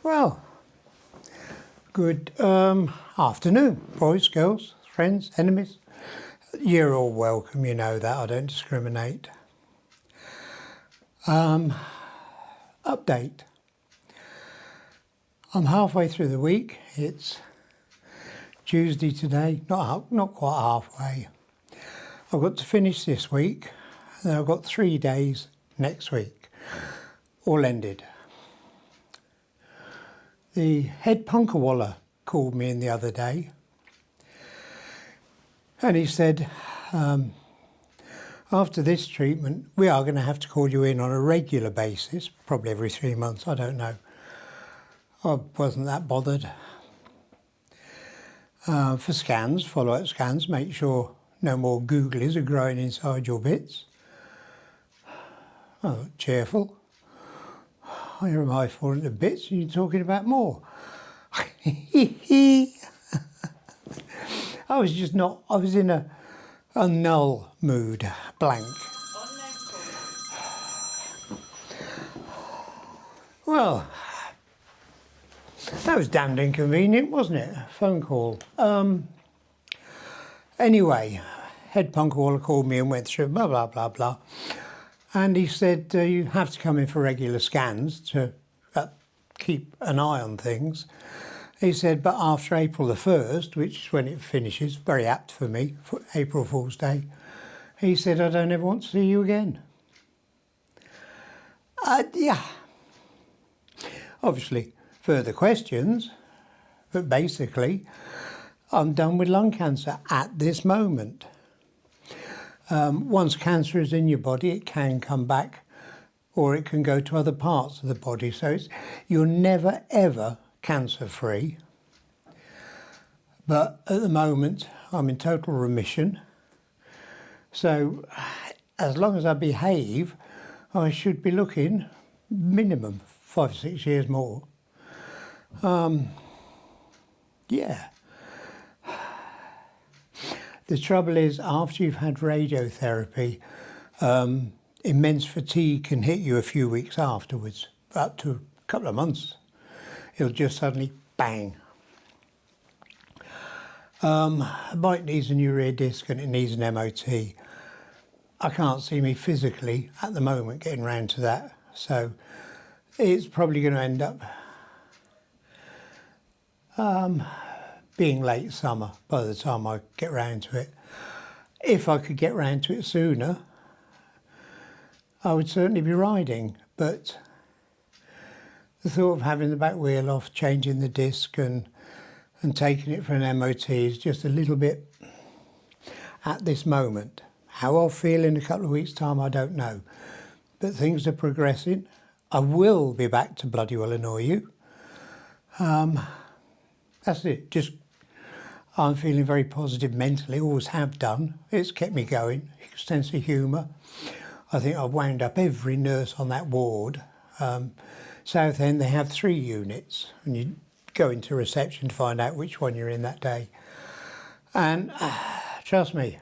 Well, good afternoon, boys, girls, friends, enemies. You're all welcome, you know that, I don't discriminate. Update. I'm halfway through the week. It's Tuesday today, not quite halfway. I've got to finish this week, and then I've got 3 days next week, all ended. The head punkerwaller called me in the other day, and he said, after this treatment, we are going to have to call you in on a regular basis, probably every 3 months, I don't know. I wasn't that bothered. For scans, follow-up scans, make sure no more googlies are growing inside your bits. Oh, cheerful. Here am I falling to bits and you're talking about more. I was in a null mood, blank. Well, that was damned inconvenient, wasn't it? Phone call. Anyway, head punkerwaller called me and went through blah, blah, blah, blah. And he said, you have to come in for regular scans to keep an eye on things. He said, but after April the 1st, which is when it finishes, very apt for me, for April Fool's Day, he said, I don't ever want to see you again. Yeah. Obviously, further questions, but basically, I'm done with lung cancer at this moment. Once cancer is in your body, it can come back or it can go to other parts of the body. So you're never, ever cancer-free. But at the moment, I'm in total remission. So as long as I behave, I should be looking minimum 5 or 6 years more. Yeah. The trouble is, after you've had radiotherapy, immense fatigue can hit you a few weeks afterwards, up to a couple of months. It'll just suddenly bang. The bike needs a new rear disc and it needs an MOT. I can't see me physically at the moment getting round to that, so it's probably going to end up being late summer by the time I get round to it. If I could get round to it sooner, I would certainly be riding, but the thought of having the back wheel off, changing the disc and taking it for an MOT is just a little bit at this moment. How I'll feel in a couple of weeks' time, I don't know. But things are progressing. I will be back to bloody well annoy you. That's it. Just, I'm feeling very positive mentally, always have done. It's kept me going, sense of humour. I think I've wound up every nurse on that ward. Southend, they have 3 units, and you go into reception to find out which one you're in that day. And trust me,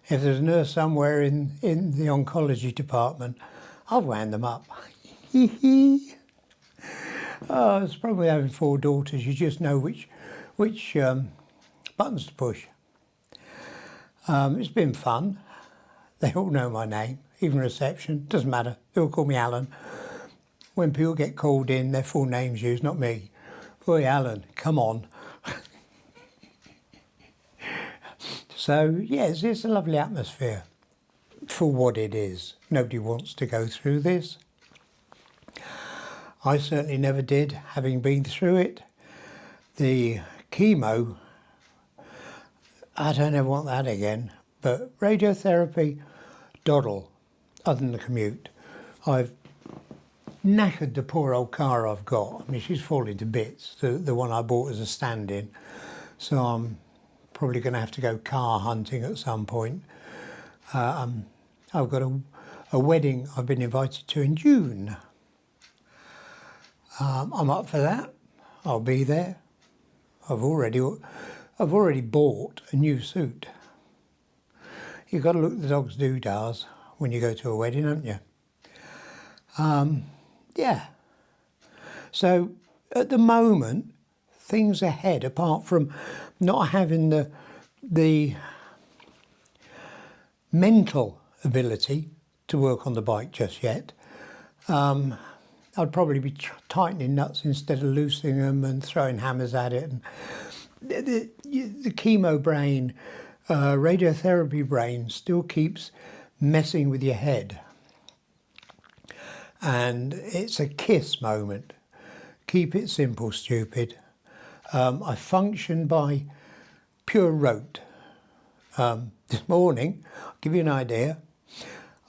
if there's a nurse somewhere in the oncology department, I've wound them up. Oh, it's probably having 4 daughters. You just know which buttons to push. It's been fun. They all know my name, even reception. Doesn't matter. They all call me Alan. When people get called in, their full name's used, not me. Boy, Alan, come on. So, yes, it's a lovely atmosphere for what it is. Nobody wants to go through this. I certainly never did, having been through it. The chemo, I don't ever want that again. But radiotherapy, doddle, other than the commute. I've knackered the poor old car I've got. I mean, she's falling to bits, the one I bought as a stand-in. So I'm probably going to have to go car hunting at some point. I've got a wedding I've been invited to in June. I'm up for that. I'll be there. I've already bought a new suit. You've got to look at the dog's doodahs when you go to a wedding, haven't you? Yeah. So At the moment, things ahead, apart from not having the mental ability to work on the bike just yet, I'd probably be tightening nuts instead of loosening them and throwing hammers at it. And the chemo brain, radiotherapy brain still keeps messing with your head. And it's a KISS moment. Keep it simple, stupid. I function by pure rote. This morning, I'll give you an idea,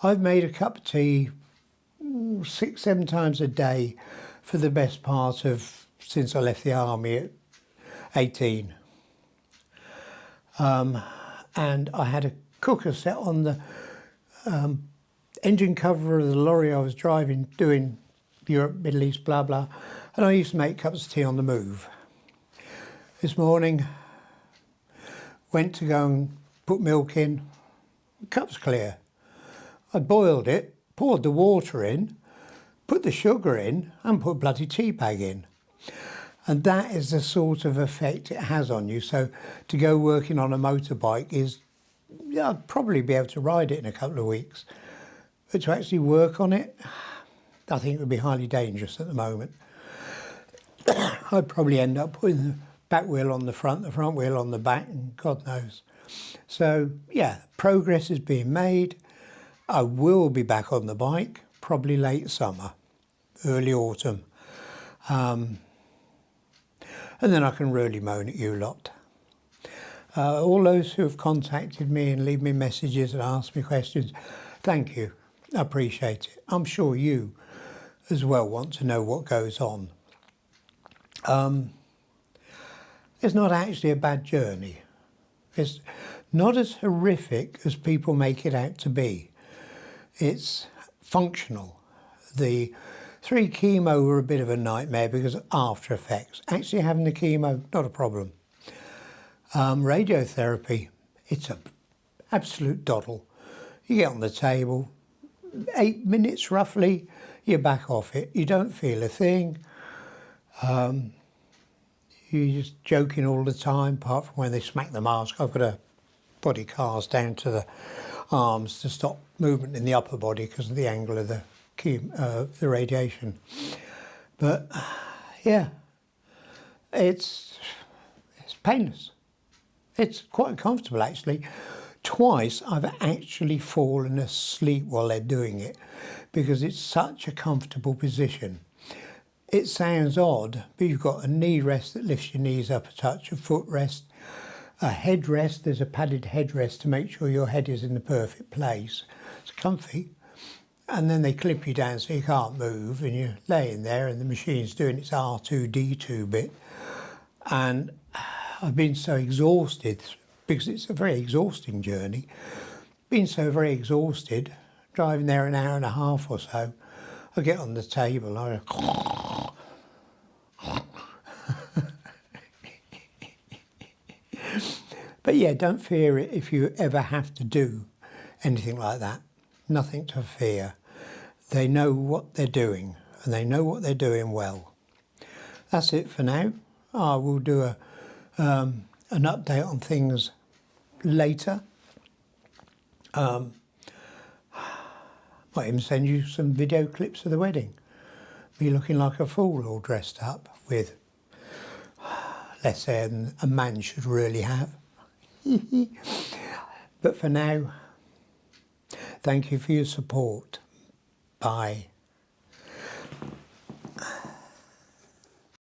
I've made a cup of tea 6-7 times a day for the best part of since I left the army at 18. And I had a cooker set on the engine cover of the lorry I was driving, doing Europe, Middle East, blah, blah. And I used to make cups of tea on the move. This morning, went to go and put milk in, the cup's clear. I boiled it, poured the water in, put the sugar in, and put a bloody tea bag in. And that is the sort of effect it has on you. So to go working on a motorbike is, I'd probably be able to ride it in a couple of weeks. But to actually work on it, I think it would be highly dangerous at the moment. I'd probably end up putting the back wheel on the front wheel on the back, and God knows. So yeah, progress is being made. I will be back on the bike, probably late summer, early autumn. And then I can really moan at you lot. All those who have contacted me and leave me messages and asked me questions, thank you. I appreciate it. I'm sure you as well want to know what goes on. It's not actually a bad journey. It's not as horrific as people make it out to be. It's functional. The 3 chemo were a bit of a nightmare because of after effects. Actually having the chemo, not a problem. Radiotherapy, it's an absolute doddle. You get on the table, 8 minutes roughly, you're back off it. You don't feel a thing. You're just joking all the time, apart from when they smack the mask. I've got to body cast down to the arms to stop movement in the upper body because of the angle of the radiation. But yeah, it's painless. It's quite comfortable actually. Twice I've actually fallen asleep while they're doing it because it's such a comfortable position. It sounds odd, but you've got a knee rest that lifts your knees up a touch, a foot rest, a head rest. There's a padded headrest to make sure your head is in the perfect place. It's comfy. And then they clip you down so you can't move and you're laying there and the machine's doing its R2-D2 bit. And I've been so exhausted because it's a very exhausting journey. Been so very exhausted, driving there an hour and a half or so. I get on the table, I But yeah, don't fear it if you ever have to do anything like that. Nothing to fear. They know what they're doing, and they know what they're doing well. That's it for now. I will do an update on things later. Might even send you some video clips of the wedding. Me looking like a fool all dressed up with less hair than a man should really have. But for now, thank you for your support. Bye.